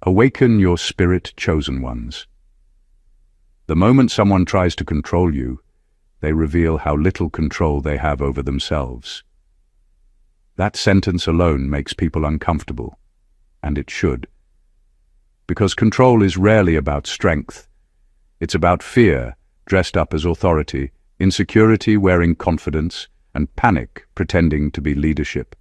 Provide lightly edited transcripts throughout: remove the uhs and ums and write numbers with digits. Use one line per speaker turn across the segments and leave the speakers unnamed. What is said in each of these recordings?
Awaken your spirit chosen ones. The moment someone tries to control you, they reveal how little control they have over themselves. That sentence alone makes people uncomfortable, and it should. Because control is rarely about strength. It's about fear, dressed up as authority, insecurity wearing confidence, and panic pretending to be leadership.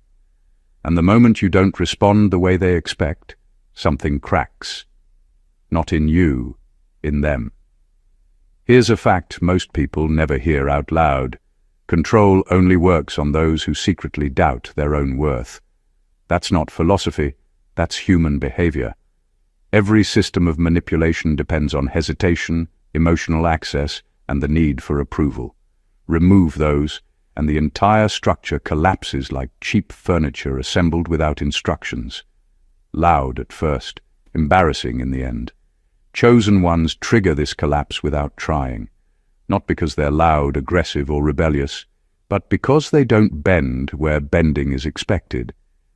And the moment you don't respond the way they expect, something cracks. Not in you, in them. Here's a fact most people never hear out loud. Control only works on those who secretly doubt their own worth. That's not philosophy, that's human behavior. Every system of manipulation depends on hesitation, emotional access, and the need for approval. Remove those, and the entire structure collapses like cheap furniture assembled without instructions. Loud at first, embarrassing in the end. Chosen ones trigger this collapse without trying, not because they're loud, aggressive, or rebellious, but because they don't bend where bending is expected.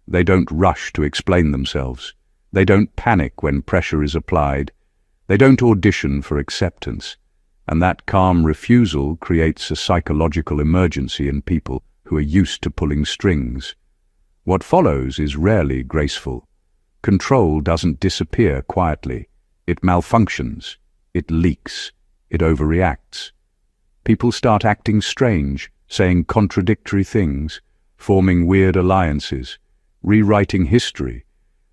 They don't rush to explain themselves. They don't panic when pressure is applied. They don't audition for acceptance. And that calm refusal creates a psychological emergency in people who are used to pulling strings. What follows is rarely graceful. Control doesn't disappear quietly. It malfunctions. It leaks. It overreacts. People start acting strange, saying contradictory things, forming weird alliances, rewriting history,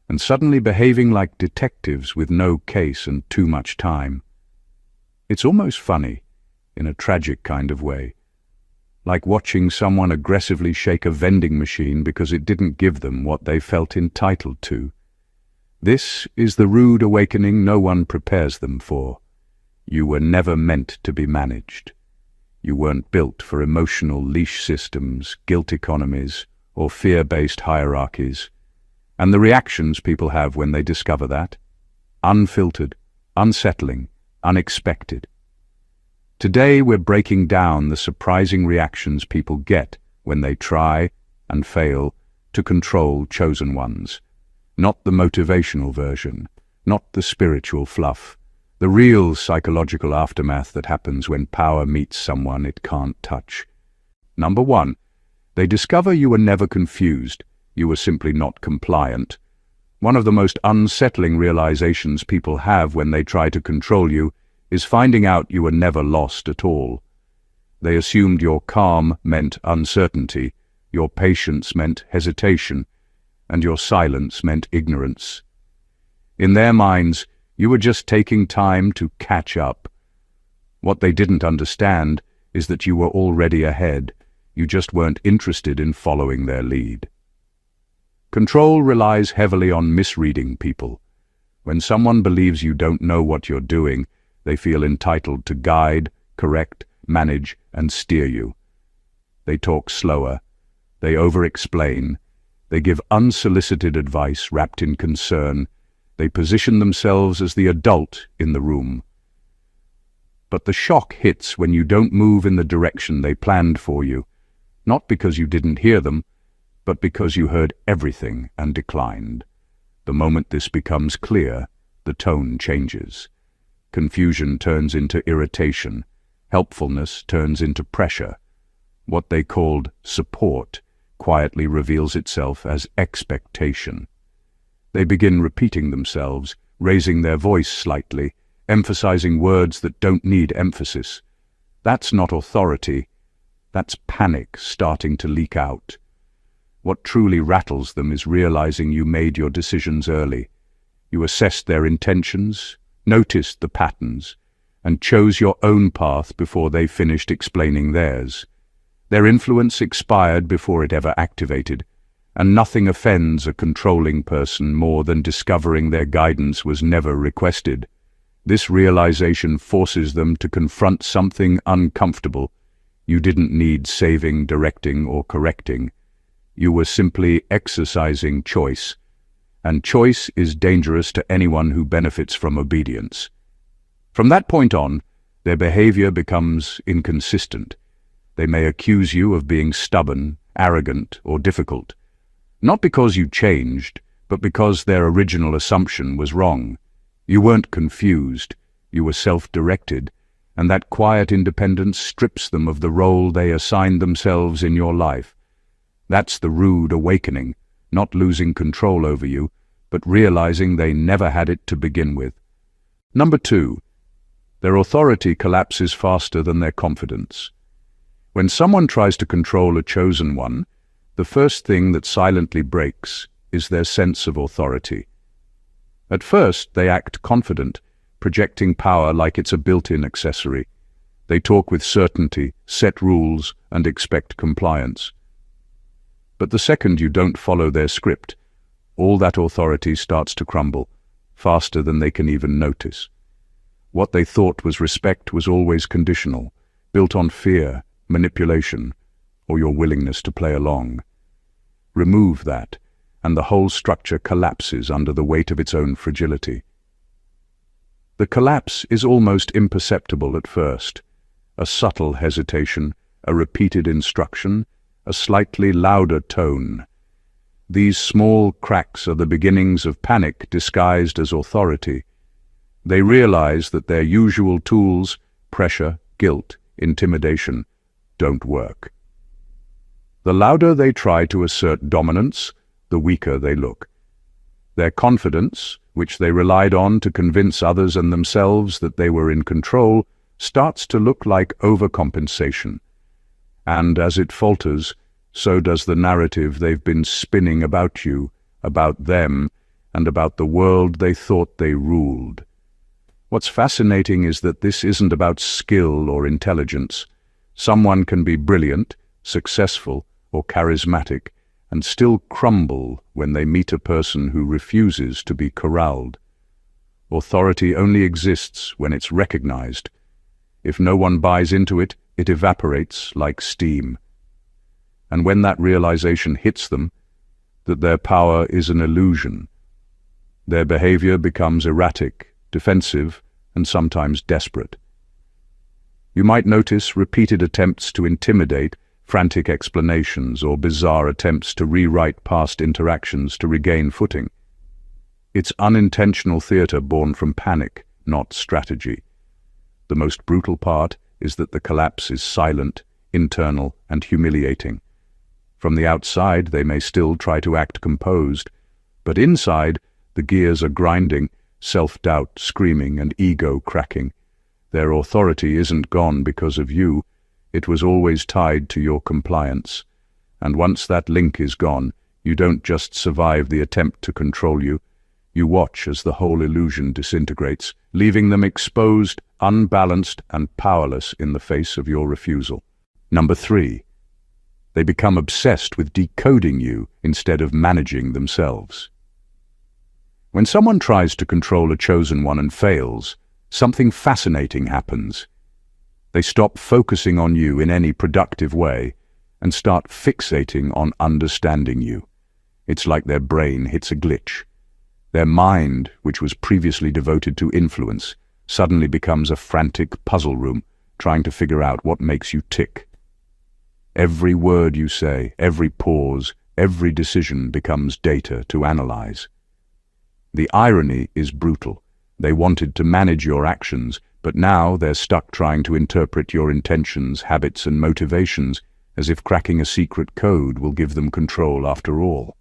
and suddenly behaving like detectives with no case and too much time. It's almost funny, in a tragic kind of way, like watching someone aggressively shake a vending machine because it didn't give them what they felt entitled to. This is the rude awakening no one prepares them for. You were never meant to be managed. You weren't built for emotional leash systems, guilt economies, or fear-based hierarchies. And the reactions people have when they discover that? Unfiltered, unsettling, unexpected. Today we're breaking down the surprising reactions people get when they try and fail to control chosen ones. Not the motivational version, not the spiritual fluff, the real psychological aftermath that happens when power meets someone it can't touch. Number 1, they discover you were never confused, you were simply not compliant. One of the most unsettling realizations people have when they try to control you is finding out you were never lost at all. They assumed your calm meant uncertainty, your patience meant hesitation, and your silence meant ignorance. In their minds, you were just taking time to catch up. What they didn't understand is that you were already ahead. You just weren't interested in following their lead. Control relies heavily on misreading people. When someone believes you don't know what you're doing, they feel entitled to guide, correct, manage, and steer you. They talk slower. They over-explain. They give unsolicited advice wrapped in concern. They position themselves as the adult in the room. But the shock hits when you don't move in the direction they planned for you, not because you didn't hear them, but because you heard everything and declined. The moment this becomes clear, the tone changes. Confusion turns into irritation. Helpfulness turns into pressure. What they called support quietly reveals itself as expectation. They begin repeating themselves, raising their voice slightly, emphasizing words that don't need emphasis. That's not authority. That's panic starting to leak out. What truly rattles them is realizing you made your decisions early. You assessed their intentions, noticed the patterns, and chose your own path before they finished explaining theirs. Their influence expired before it ever activated, and nothing offends a controlling person more than discovering their guidance was never requested. This realization forces them to confront something uncomfortable. You didn't need saving, directing, or correcting. You were simply exercising choice, and choice is dangerous to anyone who benefits from obedience. From that point on, their behavior becomes inconsistent. They may accuse you of being stubborn, arrogant, or difficult. Not because you changed, but because their original assumption was wrong. You weren't confused, you were self-directed, and that quiet independence strips them of the role they assigned themselves in your life. That's the rude awakening, not losing control over you, but realizing they never had it to begin with. Number 2, their authority collapses faster than their confidence. When someone tries to control a chosen one, the first thing that silently breaks is their sense of authority. At first, they act confident, projecting power like it's a built-in accessory. They talk with certainty, set rules, and expect compliance. But the second you don't follow their script, all that authority starts to crumble, faster than they can even notice. What they thought was respect was always conditional, built on fear, manipulation, or your willingness to play along. Remove that, and the whole structure collapses under the weight of its own fragility. The collapse is almost imperceptible at first. A subtle hesitation, a repeated instruction, a slightly louder tone. These small cracks are the beginnings of panic disguised as authority. They realize that their usual tools, pressure, guilt, intimidation, don't work. The louder they try to assert dominance, the weaker they look. Their confidence, which they relied on to convince others and themselves that they were in control, starts to look like overcompensation. And as it falters, so does the narrative they've been spinning about you, about them, and about the world they thought they ruled. What's fascinating is that this isn't about skill or intelligence. Someone can be brilliant, successful, or charismatic, and still crumble when they meet a person who refuses to be corralled. Authority only exists when it's recognized. If no one buys into it, it evaporates like steam. And when that realization hits them, that their power is an illusion, their behavior becomes erratic, defensive, and sometimes desperate. You might notice repeated attempts to intimidate, frantic explanations, or bizarre attempts to rewrite past interactions to regain footing. It's unintentional theater born from panic, not strategy. The most brutal part is that the collapse is silent, internal, and humiliating. From the outside, they may still try to act composed, but inside, the gears are grinding, self-doubt screaming and ego cracking. Their authority isn't gone because of you. It was always tied to your compliance. And once that link is gone, you don't just survive the attempt to control you. You watch as the whole illusion disintegrates, leaving them exposed, unbalanced, and powerless in the face of your refusal. Number 3. They become obsessed with decoding you instead of managing themselves. When someone tries to control a chosen one and fails, something fascinating happens. They stop focusing on you in any productive way and start fixating on understanding you. It's like their brain hits a glitch. Their mind, which was previously devoted to influence, suddenly becomes a frantic puzzle room, trying to figure out what makes you tick. Every word you say, every pause, every decision becomes data to analyze. The irony is brutal. They wanted to manage your actions, but now they're stuck trying to interpret your intentions, habits, and motivations, as if cracking a secret code will give them control after all.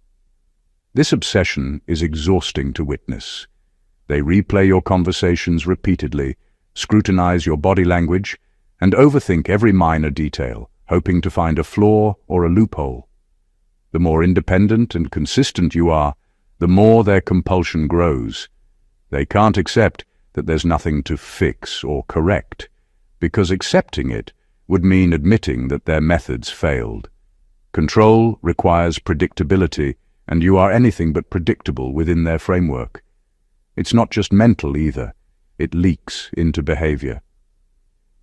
This obsession is exhausting to witness. They replay your conversations repeatedly, scrutinize your body language, and overthink every minor detail, hoping to find a flaw or a loophole. The more independent and consistent you are, the more their compulsion grows. They can't accept that there's nothing to fix or correct, because accepting it would mean admitting that their methods failed. Control requires predictability, and you are anything but predictable within their framework. It's not just mental either. It leaks into behavior.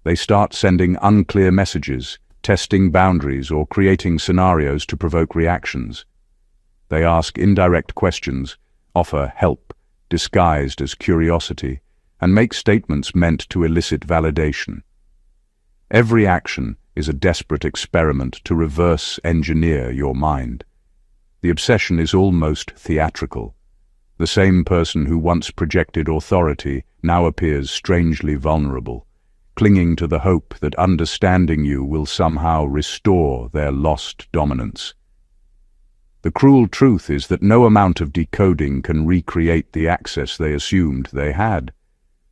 They start sending unclear messages, testing boundaries, or creating scenarios to provoke reactions. They ask indirect questions, offer help, disguised as curiosity, and make statements meant to elicit validation. Every action is a desperate experiment to reverse engineer your mind. The obsession is almost theatrical. The same person who once projected authority now appears strangely vulnerable, clinging to the hope that understanding you will somehow restore their lost dominance. The cruel truth is that no amount of decoding can recreate the access they assumed they had.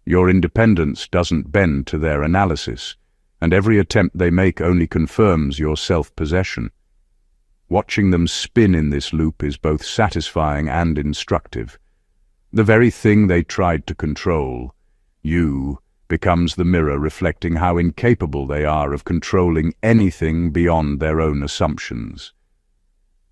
Your independence doesn't bend to their analysis, and every attempt they make only confirms your self-possession. Watching them spin in this loop is both satisfying and instructive. The very thing they tried to control, you, becomes the mirror reflecting how incapable they are of controlling anything beyond their own assumptions.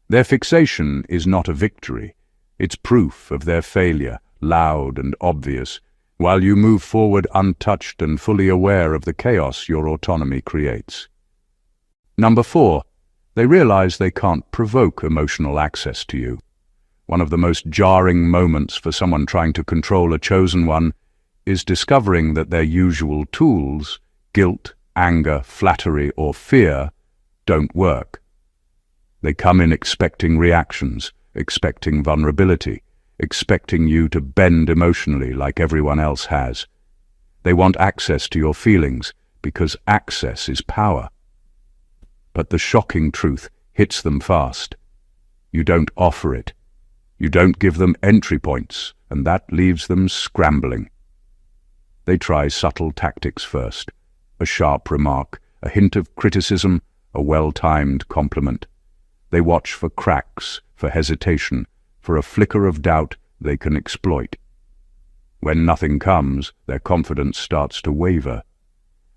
Their fixation is not a victory. It's proof of their failure, loud and obvious, while you move forward untouched and fully aware of the chaos your autonomy creates. Number 4, they realize they can't provoke emotional access to you. One of the most jarring moments for someone trying to control a chosen one is discovering that their usual tools, guilt, anger, flattery, or fear, don't work. They come in expecting reactions, expecting vulnerability, expecting you to bend emotionally like everyone else has. They want access to your feelings because access is power. But the shocking truth hits them fast. You don't offer it. You don't give them entry points, and that leaves them scrambling. They try subtle tactics first, a sharp remark, a hint of criticism, a well-timed compliment. They watch for cracks, for hesitation, for a flicker of doubt they can exploit. When nothing comes, their confidence starts to waver.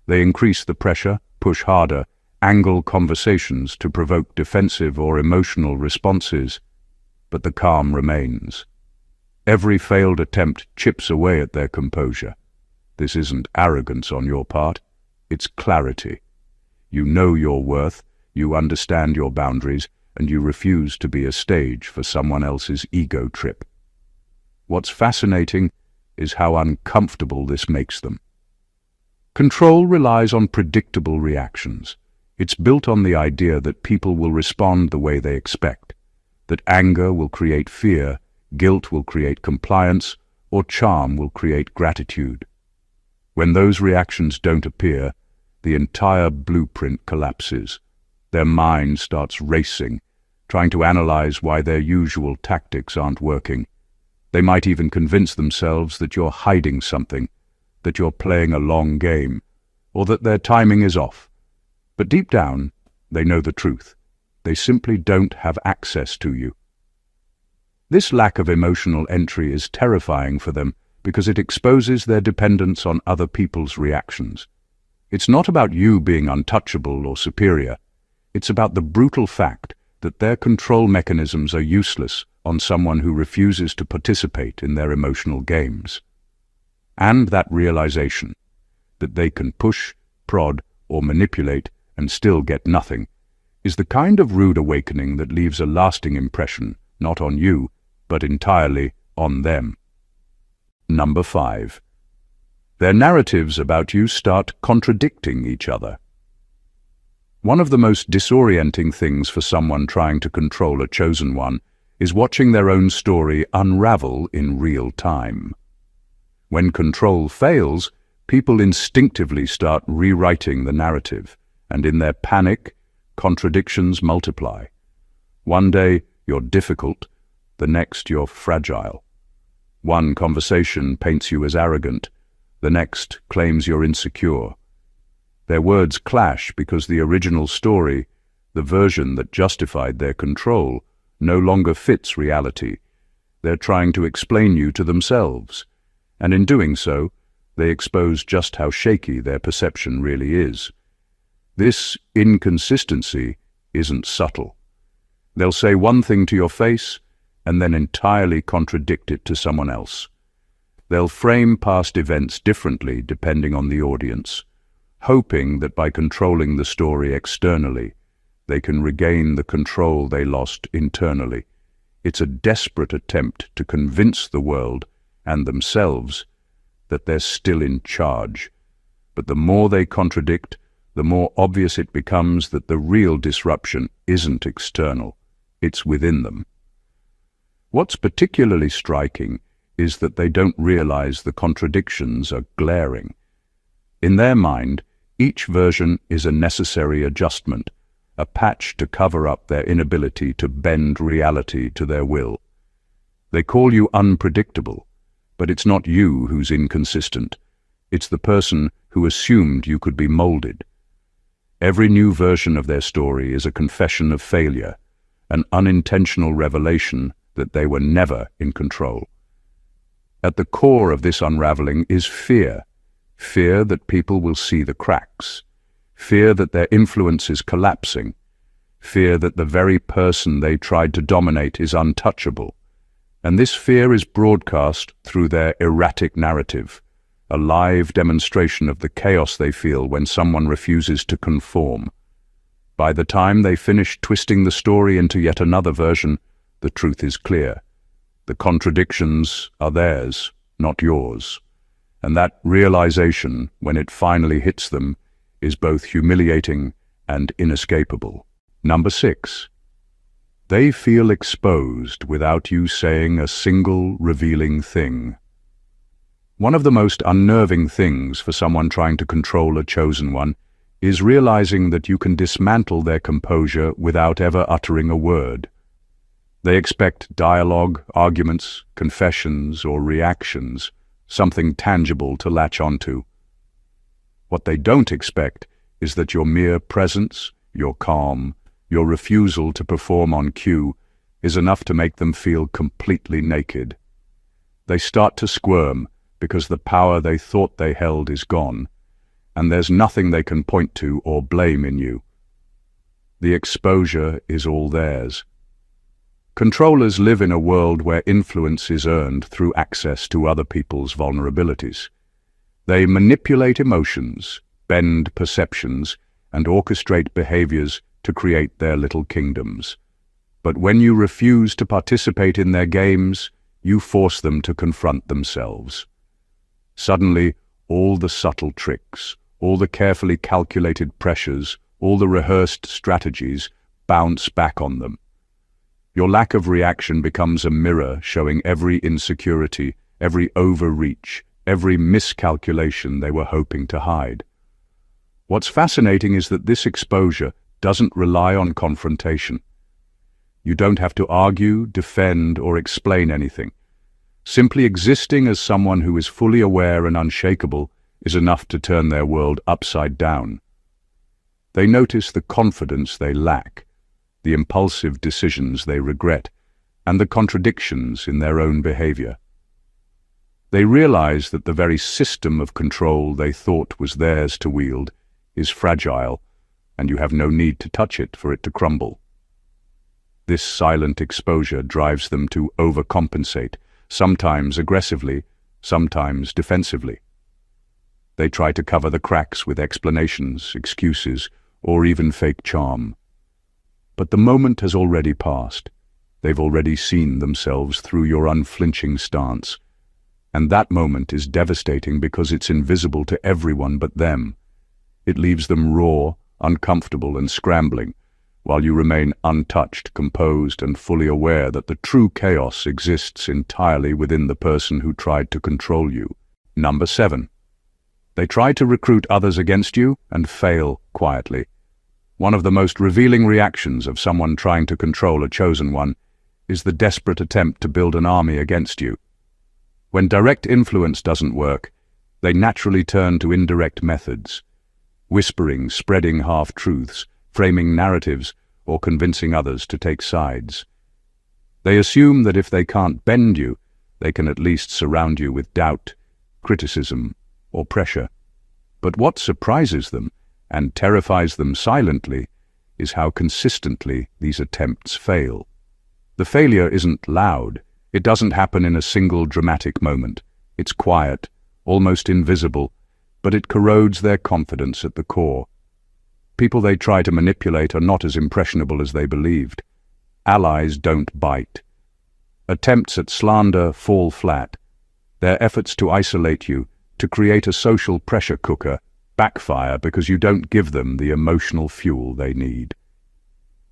They increase the pressure, push harder, angle conversations to provoke defensive or emotional responses, but the calm remains. Every failed attempt chips away at their composure. This isn't arrogance on your part, it's clarity. You know your worth, you understand your boundaries, and you refuse to be a stage for someone else's ego trip. What's fascinating is how uncomfortable this makes them. Control relies on predictable reactions. It's built on the idea that people will respond the way they expect, that anger will create fear, guilt will create compliance, or charm will create gratitude. When those reactions don't appear, the entire blueprint collapses. Their mind starts racing, trying to analyze why their usual tactics aren't working. They might even convince themselves that you're hiding something, that you're playing a long game, or that their timing is off. But deep down, they know the truth. They simply don't have access to you. This lack of emotional entry is terrifying for them because it exposes their dependence on other people's reactions. It's not about you being untouchable or superior. It's about the brutal fact that their control mechanisms are useless on someone who refuses to participate in their emotional games. And that realization, that they can push, prod, or manipulate and still get nothing, is the kind of rude awakening that leaves a lasting impression, not on you, but entirely on them. Number 5. Their narratives about you start contradicting each other. One of the most disorienting things for someone trying to control a chosen one is watching their own story unravel in real time. When control fails, people instinctively start rewriting the narrative, and in their panic, contradictions multiply. One day, you're difficult, the next you're fragile. One conversation paints you as arrogant, the next claims you're insecure. Their words clash because the original story, the version that justified their control, no longer fits reality. They're trying to explain you to themselves, and in doing so, they expose just how shaky their perception really is. This inconsistency isn't subtle. They'll say one thing to your face and then entirely contradict it to someone else. They'll frame past events differently depending on the audience, hoping that by controlling the story externally, they can regain the control they lost internally. It's a desperate attempt to convince the world and themselves that they're still in charge. But the more they contradict, the more obvious it becomes that the real disruption isn't external, it's within them. What's particularly striking is that they don't realize the contradictions are glaring. In their mind, each version is a necessary adjustment, a patch to cover up their inability to bend reality to their will. They call you unpredictable, but it's not you who's inconsistent. It's the person who assumed you could be molded. Every new version of their story is a confession of failure, an unintentional revelation that they were never in control. At the core of this unraveling is fear. Fear that people will see the cracks. Fear that their influence is collapsing. Fear that the very person they tried to dominate is untouchable. And this fear is broadcast through their erratic narrative, a live demonstration of the chaos they feel when someone refuses to conform. By the time they finish twisting the story into yet another version, the truth is clear. The contradictions are theirs, not yours. And that realization, when it finally hits them, is both humiliating and inescapable. Number 6. They feel exposed without you saying a single revealing thing. One of the most unnerving things for someone trying to control a chosen one is realizing that you can dismantle their composure without ever uttering a word. They expect dialogue, arguments, confessions, or reactions, something tangible to latch onto. What they don't expect is that your mere presence, your calm, your refusal to perform on cue is enough to make them feel completely naked. They start to squirm because the power they thought they held is gone, and there's nothing they can point to or blame in you. The exposure is all theirs. Controllers live in a world where influence is earned through access to other people's vulnerabilities. They manipulate emotions, bend perceptions, and orchestrate behaviors to create their little kingdoms. But when you refuse to participate in their games, you force them to confront themselves. Suddenly, all the subtle tricks, all the carefully calculated pressures, all the rehearsed strategies bounce back on them. Your lack of reaction becomes a mirror showing every insecurity, every overreach, every miscalculation they were hoping to hide. What's fascinating is that this exposure doesn't rely on confrontation. You don't have to argue, defend, or explain anything. Simply existing as someone who is fully aware and unshakable is enough to turn their world upside down. They notice the confidence they lack, the impulsive decisions they regret, and the contradictions in their own behavior. They realize that the very system of control they thought was theirs to wield is fragile, and you have no need to touch it for it to crumble. This silent exposure drives them to overcompensate, sometimes aggressively, sometimes defensively. They try to cover the cracks with explanations, excuses, or even fake charm. But the moment has already passed. They've already seen themselves through your unflinching stance. And that moment is devastating because it's invisible to everyone but them. It leaves them raw, uncomfortable, and scrambling, while you remain untouched, composed, and fully aware that the true chaos exists entirely within the person who tried to control you. Number 7. They try to recruit others against you and fail quietly. One of the most revealing reactions of someone trying to control a chosen one is the desperate attempt to build an army against you. When direct influence doesn't work, they naturally turn to indirect methods, whispering, spreading half-truths, framing narratives, or convincing others to take sides. They assume that if they can't bend you, they can at least surround you with doubt, criticism, or pressure. But what surprises them, and terrifies them silently, is how consistently these attempts fail. The failure isn't loud. It doesn't happen in a single dramatic moment. It's quiet, almost invisible, but it corrodes their confidence at the core. People they try to manipulate are not as impressionable as they believed. Allies don't bite. Attempts at slander fall flat. Their efforts to isolate you, to create a social pressure cooker, backfire because you don't give them the emotional fuel they need.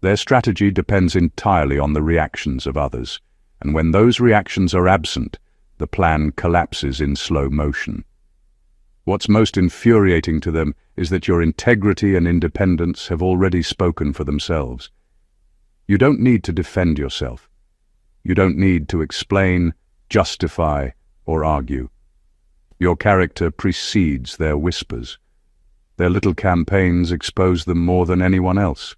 Their strategy depends entirely on the reactions of others, And when those reactions are absent, the plan collapses in slow motion. What's most infuriating to them is that your integrity and independence have already spoken for themselves. You don't need to defend yourself. You don't need to explain, justify, or argue. Your character precedes their whispers. Their little campaigns expose them more than anyone else.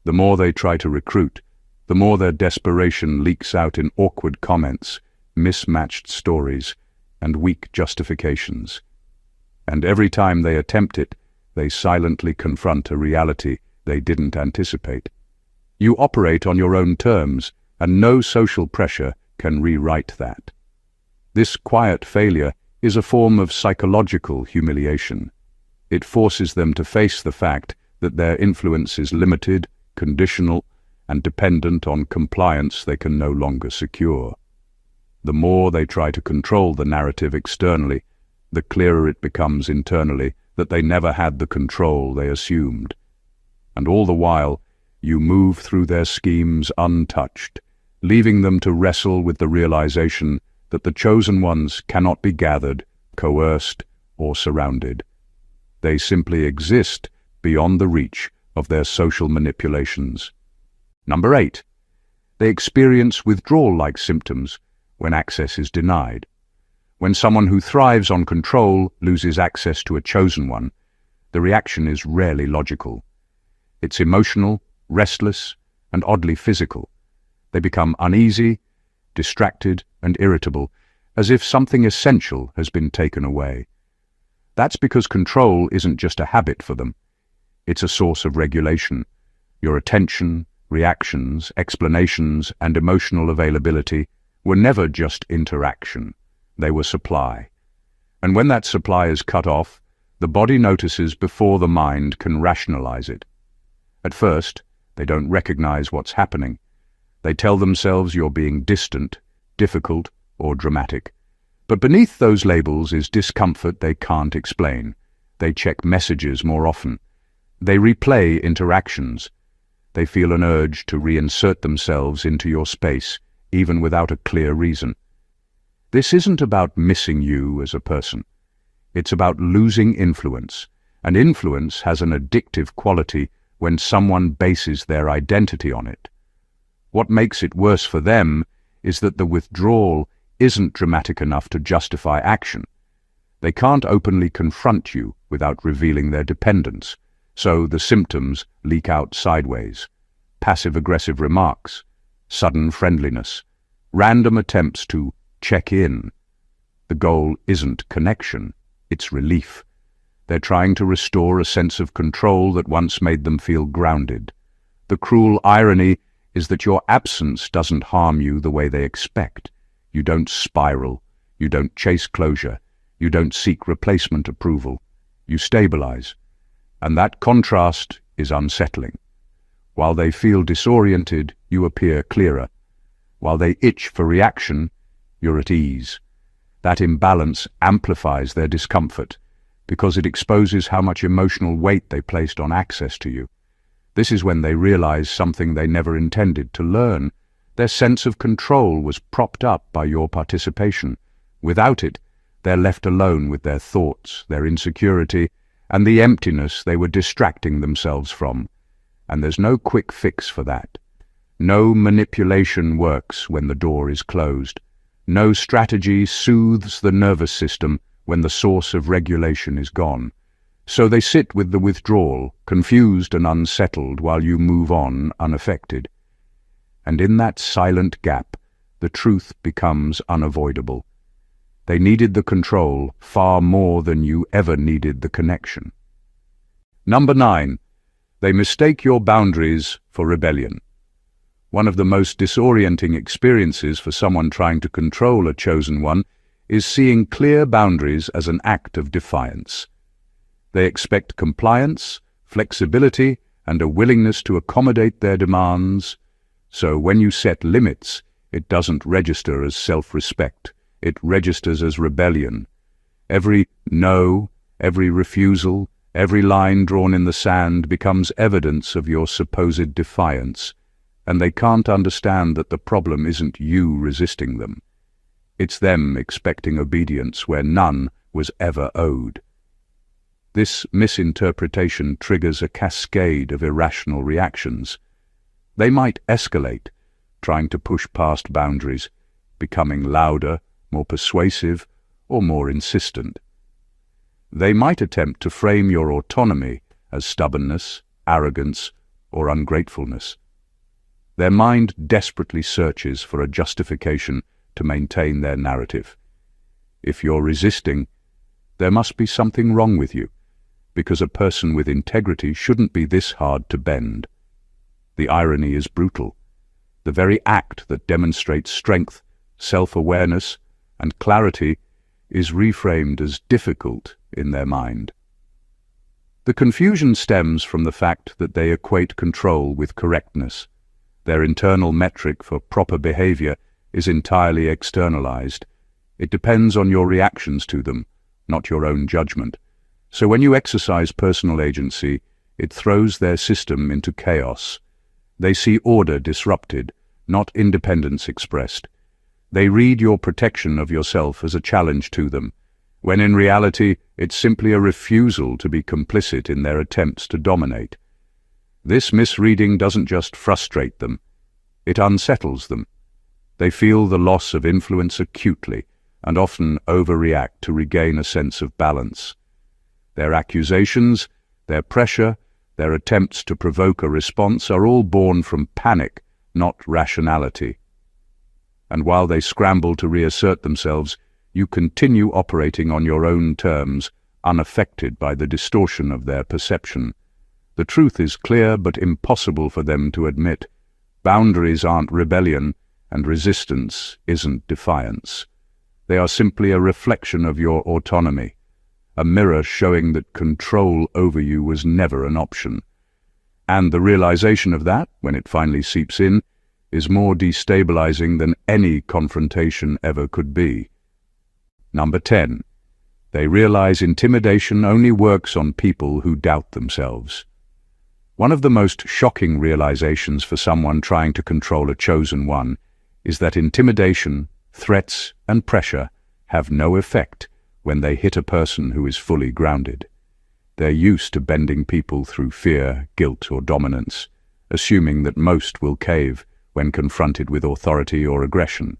The more they try to recruit, the more their desperation leaks out in awkward comments, mismatched stories, and weak justifications. And every time they attempt it, they silently confront a reality they didn't anticipate. You operate on your own terms, and no social pressure can rewrite that. This quiet failure is a form of psychological humiliation. It forces them to face the fact that their influence is limited, conditional, and dependent on compliance they can no longer secure. The more they try to control the narrative externally, the clearer it becomes internally that they never had the control they assumed. And all the while, you move through their schemes untouched, leaving them to wrestle with the realization that the chosen ones cannot be gathered, coerced, or surrounded. They simply exist beyond the reach of their social manipulations. Number 8. They experience withdrawal-like symptoms when access is denied. When someone who thrives on control loses access to a chosen one, the reaction is rarely logical. It's emotional, restless, and oddly physical. They become uneasy, distracted, and irritable, as if something essential has been taken away. That's because control isn't just a habit for them. It's a source of regulation. Your attention, reactions, explanations, and emotional availability were never just interaction. They were supply. And when that supply is cut off, the body notices before the mind can rationalize it. At first, they don't recognize what's happening. They tell themselves you're being distant, difficult, or dramatic. But beneath those labels is discomfort they can't explain. They check messages more often. They replay interactions. They feel an urge to reinsert themselves into your space, even without a clear reason. This isn't about missing you as a person. It's about losing influence, and influence has an addictive quality when someone bases their identity on it. What makes it worse for them is that the withdrawal isn't dramatic enough to justify action. They can't openly confront you without revealing their dependence, so the symptoms leak out sideways. Passive-aggressive remarks, sudden friendliness, random attempts to check in. The goal isn't connection, it's relief. They're trying to restore a sense of control that once made them feel grounded. The cruel irony is that your absence doesn't harm you the way they expect. You don't spiral, you don't chase closure, you don't seek replacement approval. You stabilize. And that contrast is unsettling. While they feel disoriented, you appear clearer. While they itch for reaction, you're at ease. That imbalance amplifies their discomfort because it exposes how much emotional weight they placed on access to you. This is when they realize something they never intended to learn. Their sense of control was propped up by your participation. Without it, they're left alone with their thoughts, their insecurity, and the emptiness they were distracting themselves from. And there's no quick fix for that. No manipulation works when the door is closed. No strategy soothes the nervous system when the source of regulation is gone. So they sit with the withdrawal, confused and unsettled, while you move on unaffected. And in that silent gap, the truth becomes unavoidable. They needed the control far more than you ever needed the connection. Number 9. They mistake your boundaries for rebellion. One of the most disorienting experiences for someone trying to control a chosen one is seeing clear boundaries as an act of defiance. They expect compliance, flexibility, and a willingness to accommodate their demands. So when you set limits, it doesn't register as self-respect. It registers as rebellion. Every no, every refusal, every line drawn in the sand becomes evidence of your supposed defiance. and they can't understand that the problem isn't you resisting them. It's them expecting obedience where none was ever owed. This misinterpretation triggers a cascade of irrational reactions. They might escalate, trying to push past boundaries, becoming louder, more persuasive, or more insistent. They might attempt to frame your autonomy as stubbornness, arrogance, or ungratefulness. Their mind desperately searches for a justification to maintain their narrative. If you're resisting, there must be something wrong with you, because a person with integrity shouldn't be this hard to bend. The irony is brutal. The very act that demonstrates strength, self-awareness, and clarity is reframed as difficult in their mind. The confusion stems from the fact that they equate control with correctness. Their internal metric for proper behavior is entirely externalized. It depends on your reactions to them, not your own judgment. So when you exercise personal agency, it throws their system into chaos. They see order disrupted, not independence expressed. They read your protection of yourself as a challenge to them, when in reality it's simply a refusal to be complicit in their attempts to dominate. This misreading doesn't just frustrate them, it unsettles them. They feel the loss of influence acutely and often overreact to regain a sense of balance. Their accusations, their pressure, their attempts to provoke a response are all born from panic, not rationality. And while they scramble to reassert themselves, you continue operating on your own terms, unaffected by the distortion of their perception. The truth is clear but impossible for them to admit. Boundaries aren't rebellion, and resistance isn't defiance. They are simply a reflection of your autonomy, a mirror showing that control over you was never an option. And the realization of that, when it finally seeps in, is more destabilizing than any confrontation ever could be. Number 10. They realize intimidation only works on people who doubt themselves. One of the most shocking realizations for someone trying to control a chosen one is that intimidation, threats, and pressure have no effect when they hit a person who is fully grounded. They're used to bending people through fear, guilt, or dominance, assuming that most will cave when confronted with authority or aggression.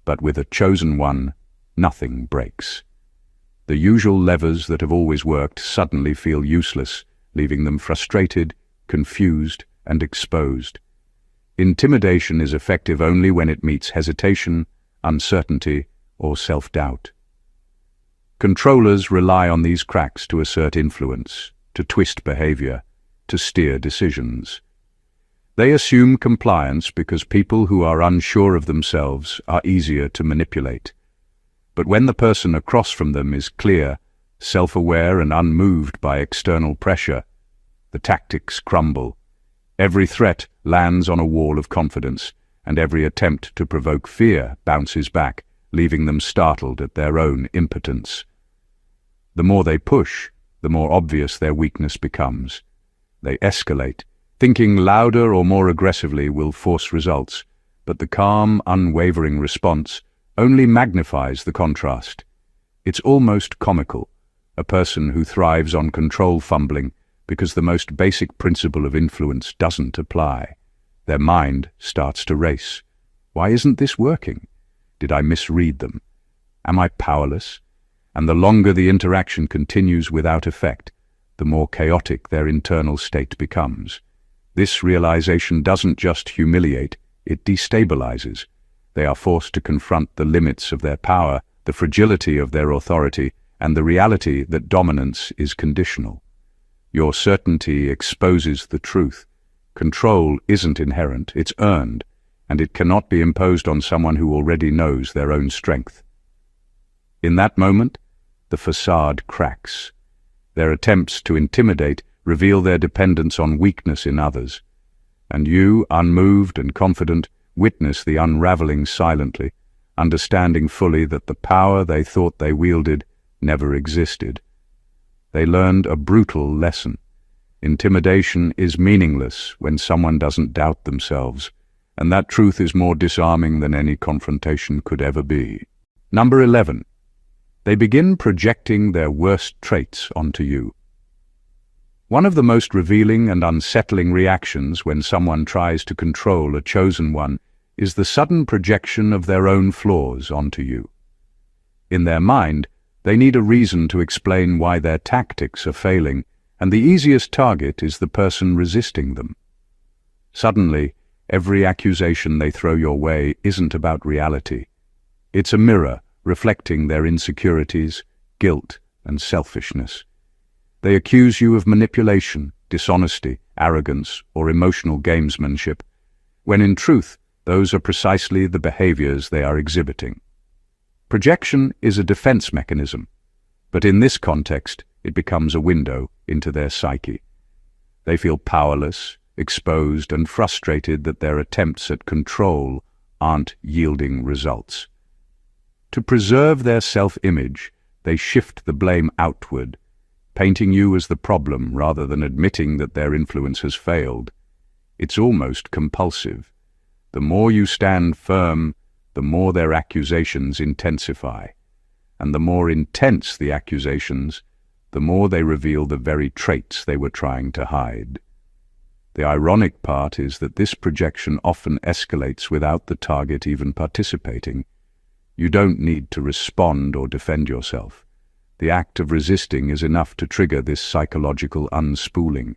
But with a chosen one, nothing breaks. The usual levers that have always worked suddenly feel useless, leaving them frustrated, confused, and exposed. Intimidation is effective only when it meets hesitation, uncertainty, or self-doubt. Controllers rely on these cracks to assert influence, to twist behavior, to steer decisions. They assume compliance because people who are unsure of themselves are easier to manipulate. But when the person across from them is clear, self-aware, and unmoved by external pressure, the tactics crumble. Every threat lands on a wall of confidence, and every attempt to provoke fear bounces back, leaving them startled at their own impotence. The more they push, the more obvious their weakness becomes. They escalate, thinking louder or more aggressively will force results, but the calm, unwavering response only magnifies the contrast. It's almost comical, a person who thrives on control fumbling because the most basic principle of influence doesn't apply. Their mind starts to race. Why isn't this working? Did I misread them? Am I powerless? And the longer the interaction continues without effect, the more chaotic their internal state becomes. This realization doesn't just humiliate, it destabilizes. They are forced to confront the limits of their power, the fragility of their authority, and the reality that dominance is conditional. Your certainty exposes the truth. Control isn't inherent, it's earned, and it cannot be imposed on someone who already knows their own strength. In that moment, the facade cracks. Their attempts to intimidate reveal their dependence on weakness in others. And you, unmoved and confident, witness the unraveling silently, understanding fully that the power they thought they wielded never existed. They learned a brutal lesson. Intimidation is meaningless when someone doesn't doubt themselves, and that truth is more disarming than any confrontation could ever be. Number 11. They begin projecting their worst traits onto you. One of the most revealing and unsettling reactions when someone tries to control a chosen one is the sudden projection of their own flaws onto you. In their mind, they need a reason to explain why their tactics are failing, and the easiest target is the person resisting them. Suddenly, every accusation they throw your way isn't about reality. It's a mirror reflecting their insecurities, guilt, and selfishness. They accuse you of manipulation, dishonesty, arrogance, or emotional gamesmanship, when in truth, those are precisely the behaviors they are exhibiting. Projection is a defense mechanism, but in this context, it becomes a window into their psyche. They feel powerless, exposed, and frustrated that their attempts at control aren't yielding results. To preserve their self-image, they shift the blame outward, painting you as the problem rather than admitting that their influence has failed. It's almost compulsive. The more you stand firm, the more their accusations intensify. And the more intense the accusations, the more they reveal the very traits they were trying to hide. The ironic part is that this projection often escalates without the target even participating. You don't need to respond or defend yourself. The act of resisting is enough to trigger this psychological unspooling.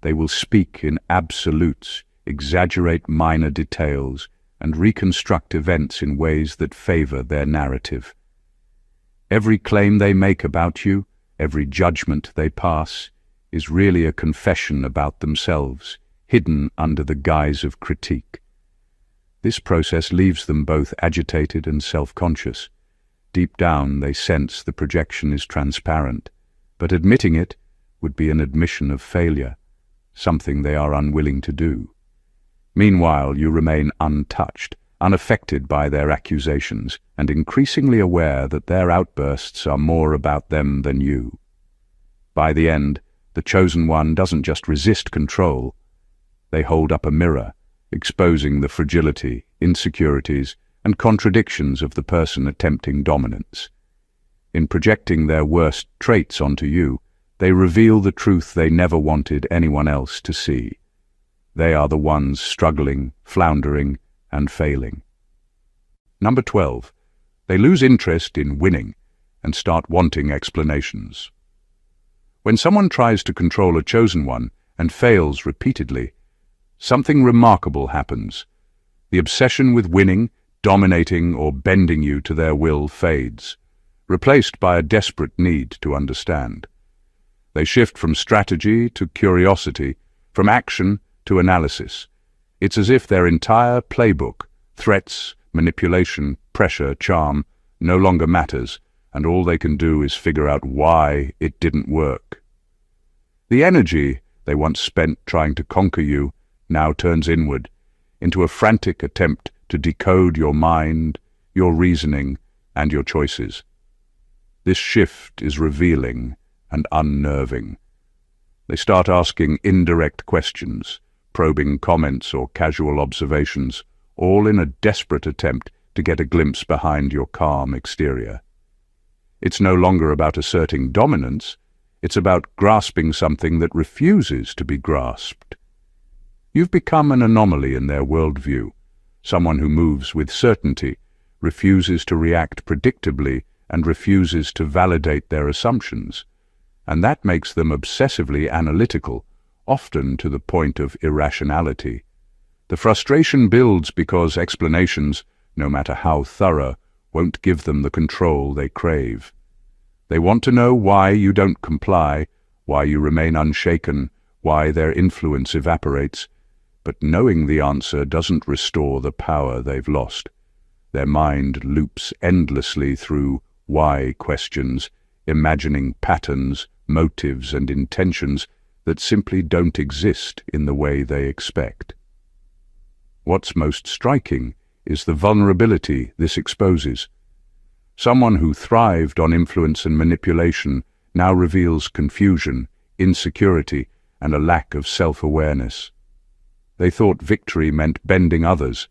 They will speak in absolutes, exaggerate minor details, and reconstruct events in ways that favor their narrative. Every claim they make about you, every judgment they pass, is really a confession about themselves, hidden under the guise of critique. This process leaves them both agitated and self-conscious. Deep down, they sense the projection is transparent, but admitting it would be an admission of failure, something they are unwilling to do. Meanwhile, you remain untouched, unaffected by their accusations, and increasingly aware that their outbursts are more about them than you. By the end, the chosen one doesn't just resist control. They hold up a mirror, exposing the fragility, insecurities, and contradictions of the person attempting dominance. In projecting their worst traits onto you, they reveal the truth they never wanted anyone else to see. They are the ones struggling, floundering, and failing. Number 12. They lose interest in winning and start wanting explanations. When someone tries to control a chosen one and fails repeatedly, something remarkable happens. The obsession with winning, dominating, or bending you to their will fades, replaced by a desperate need to understand. They shift from strategy to curiosity, from action to analysis. It's as if their entire playbook, threats, manipulation, pressure, charm, no longer matters, and all they can do is figure out why it didn't work. The energy they once spent trying to conquer you now turns inward, into a frantic attempt to decode your mind, your reasoning, and your choices. This shift is revealing and unnerving. They start asking indirect questions, probing comments or casual observations, all in a desperate attempt to get a glimpse behind your calm exterior. It's no longer about asserting dominance, it's about grasping something that refuses to be grasped. You've become an anomaly in their worldview, someone who moves with certainty, refuses to react predictably, and refuses to validate their assumptions. And that makes them obsessively analytical, often to the point of irrationality. The frustration builds because explanations, no matter how thorough, won't give them the control they crave. They want to know why you don't comply, why you remain unshaken, why their influence evaporates. But knowing the answer doesn't restore the power they've lost. Their mind loops endlessly through why questions, imagining patterns, motives, and intentions that simply don't exist in the way they expect. What's most striking is the vulnerability this exposes. Someone who thrived on influence and manipulation now reveals confusion, insecurity, and a lack of self-awareness. They thought victory meant bending others.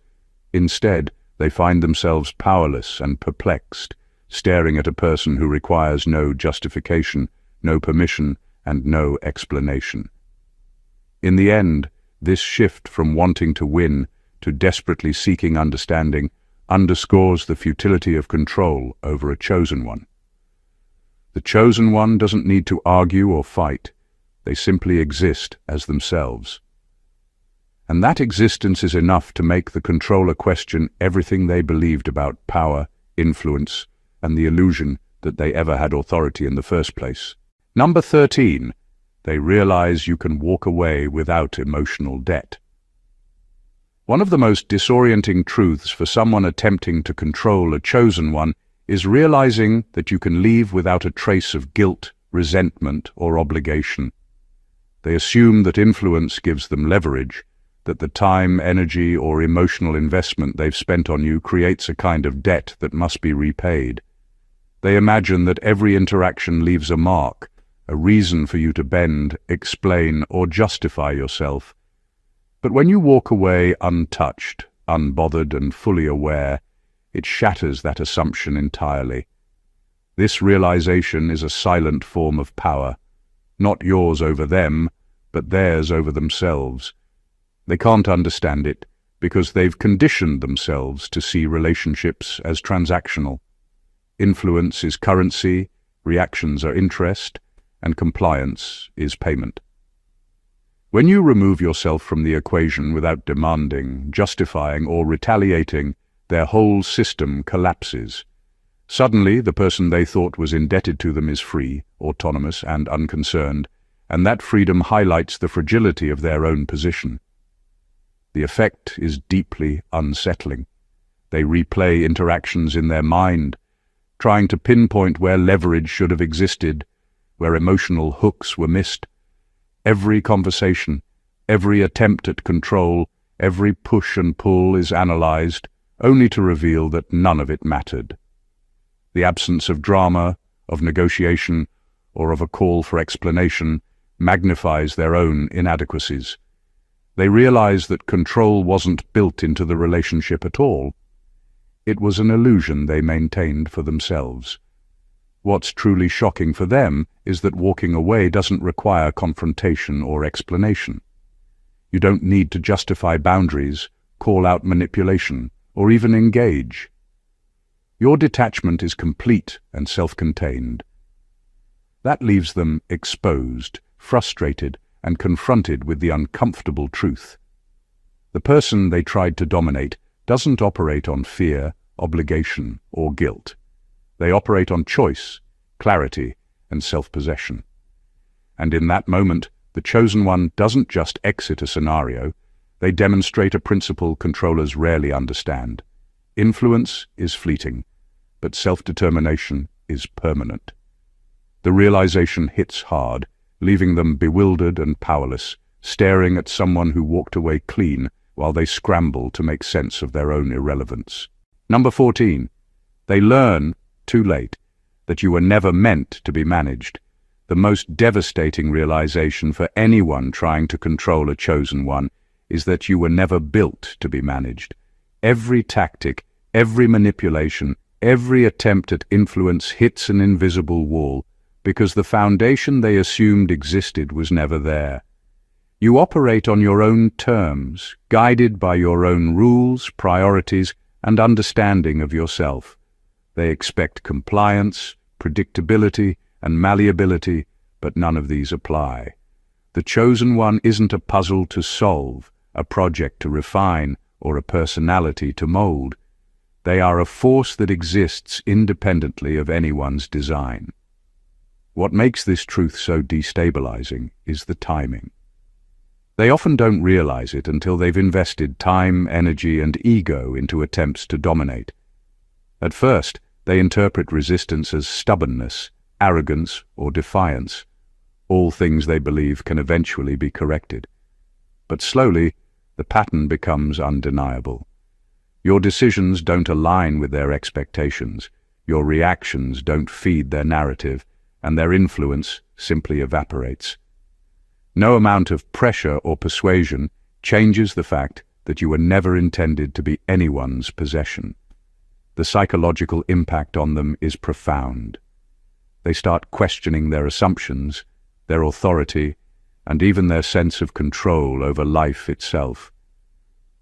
Instead, they find themselves powerless and perplexed, staring at a person who requires no justification, no permission, and no explanation. In the end, this shift from wanting to win to desperately seeking understanding underscores the futility of control over a chosen one. The chosen one doesn't need to argue or fight. They simply exist as themselves. And that existence is enough to make the controller question everything they believed about power, influence, and the illusion that they ever had authority in the first place. Number 13. They realize you can walk away without emotional debt. One of the most disorienting truths for someone attempting to control a chosen one is realizing that you can leave without a trace of guilt, resentment, or obligation. They assume that influence gives them leverage, that the time, energy, or emotional investment they've spent on you creates a kind of debt that must be repaid. They imagine that every interaction leaves a mark, a reason for you to bend, explain, or justify yourself. But when you walk away untouched, unbothered, and fully aware, it shatters that assumption entirely. This realization is a silent form of power, not yours over them, but theirs over themselves. They can't understand it because they've conditioned themselves to see relationships as transactional. Influence is currency, reactions are interest, and compliance is payment. When you remove yourself from the equation without demanding, justifying, or retaliating, their whole system collapses. Suddenly, the person they thought was indebted to them is free, autonomous, and unconcerned, and that freedom highlights the fragility of their own position. The effect is deeply unsettling. They replay interactions in their mind, trying to pinpoint where leverage should have existed, where emotional hooks were missed. Every conversation, every attempt at control, every push and pull is analyzed, only to reveal that none of it mattered. The absence of drama, of negotiation, or of a call for explanation magnifies their own inadequacies. They realize that control wasn't built into the relationship at all. It was an illusion they maintained for themselves. What's truly shocking for them is that walking away doesn't require confrontation or explanation. You don't need to justify boundaries, call out manipulation, or even engage. Your detachment is complete and self-contained. That leaves them exposed, frustrated, and confronted with the uncomfortable truth. The person they tried to dominate doesn't operate on fear, obligation, or guilt. They operate on choice, clarity, and self-possession. And in that moment, the chosen one doesn't just exit a scenario, they demonstrate a principle controllers rarely understand. Influence is fleeting, but self-determination is permanent. The realization hits hard, leaving them bewildered and powerless, staring at someone who walked away clean while they scramble to make sense of their own irrelevance. Number 14. They learn, too late, that you were never meant to be managed. The most devastating realization for anyone trying to control a chosen one is that you were never built to be managed. Every tactic, every manipulation, every attempt at influence hits an invisible wall, because the foundation they assumed existed was never there. You operate on your own terms, guided by your own rules, priorities, and understanding of yourself. They expect compliance, predictability, and malleability, but none of these apply. The chosen one isn't a puzzle to solve, a project to refine, or a personality to mold. They are a force that exists independently of anyone's design. What makes this truth so destabilizing is the timing. They often don't realize it until they've invested time, energy, and ego into attempts to dominate. At first, they interpret resistance as stubbornness, arrogance, or defiance, all things they believe can eventually be corrected. But slowly, the pattern becomes undeniable. Your decisions don't align with their expectations, your reactions don't feed their narrative, and their influence simply evaporates. No amount of pressure or persuasion changes the fact that you were never intended to be anyone's possession. The psychological impact on them is profound. They start questioning their assumptions, their authority, and even their sense of control over life itself.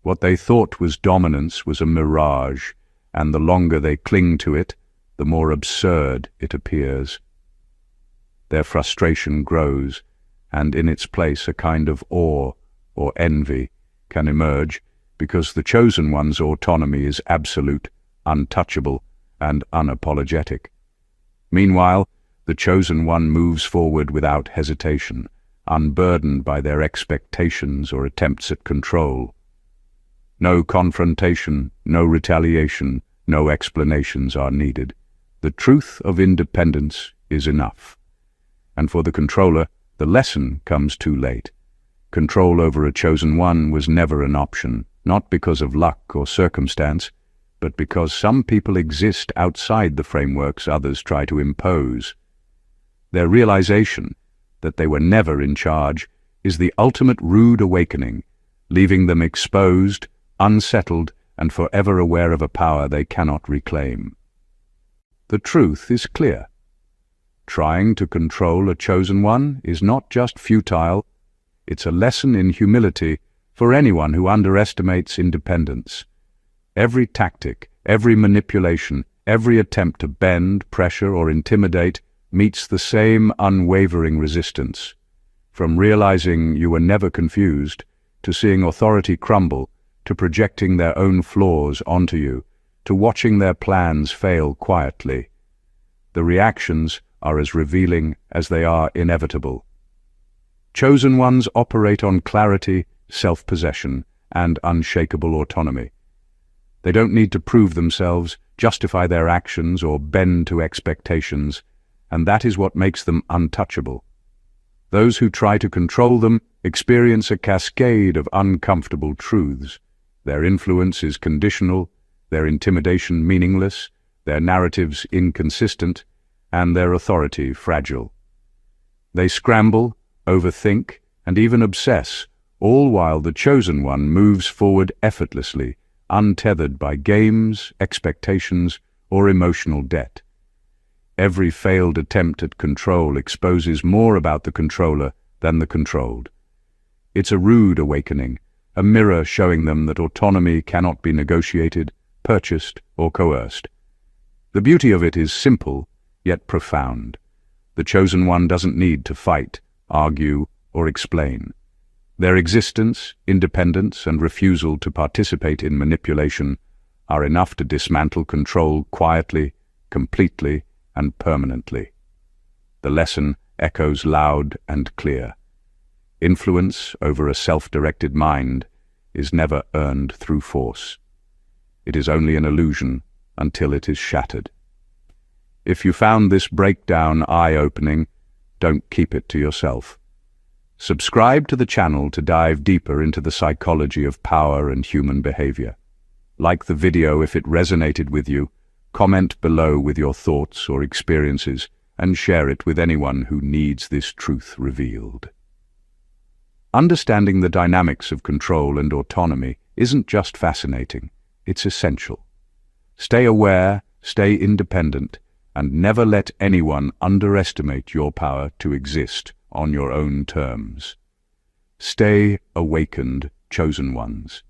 What they thought was dominance was a mirage, and the longer they cling to it, the more absurd it appears. Their frustration grows, and in its place a kind of awe or envy can emerge because the chosen one's autonomy is absolute, untouchable, and unapologetic. Meanwhile, the chosen one moves forward without hesitation, unburdened by their expectations or attempts at control. No confrontation, no retaliation, no explanations are needed. The truth of independence is enough. And for the controller, the lesson comes too late. Control over a chosen one was never an option, not because of luck or circumstance, but because some people exist outside the frameworks others try to impose. Their realization that they were never in charge is the ultimate rude awakening, leaving them exposed, unsettled, and forever aware of a power they cannot reclaim. The truth is clear. Trying to control a chosen one is not just futile, it's a lesson in humility for anyone who underestimates independence. Every tactic, every manipulation, every attempt to bend, pressure, or intimidate meets the same unwavering resistance. From realizing you were never confused, to seeing authority crumble, to projecting their own flaws onto you, to watching their plans fail quietly. The reactions are as revealing as they are inevitable. Chosen ones operate on clarity, self-possession, and unshakable autonomy. They don't need to prove themselves, justify their actions, or bend to expectations, and that is what makes them untouchable. Those who try to control them experience a cascade of uncomfortable truths. Their influence is conditional, their intimidation meaningless, their narratives inconsistent, and their authority fragile. They scramble, overthink, and even obsess, all while the chosen one moves forward effortlessly, untethered by games, expectations, or emotional debt. Every failed attempt at control exposes more about the controller than the controlled. It's a rude awakening, a mirror showing them that autonomy cannot be negotiated, purchased, or coerced. The beauty of it is simple, yet profound. The chosen one doesn't need to fight, argue, or explain. Their existence, independence, and refusal to participate in manipulation are enough to dismantle control quietly, completely, and permanently. The lesson echoes loud and clear. Influence over a self-directed mind is never earned through force. It is only an illusion until it is shattered. If you found this breakdown eye-opening, don't keep it to yourself. Subscribe to the channel to dive deeper into the psychology of power and human behavior. Like the video if it resonated with you, comment below with your thoughts or experiences, and share it with anyone who needs this truth revealed. Understanding the dynamics of control and autonomy isn't just fascinating, it's essential. Stay aware, stay independent, and never let anyone underestimate your power to exist on your own terms. Stay awakened, chosen ones.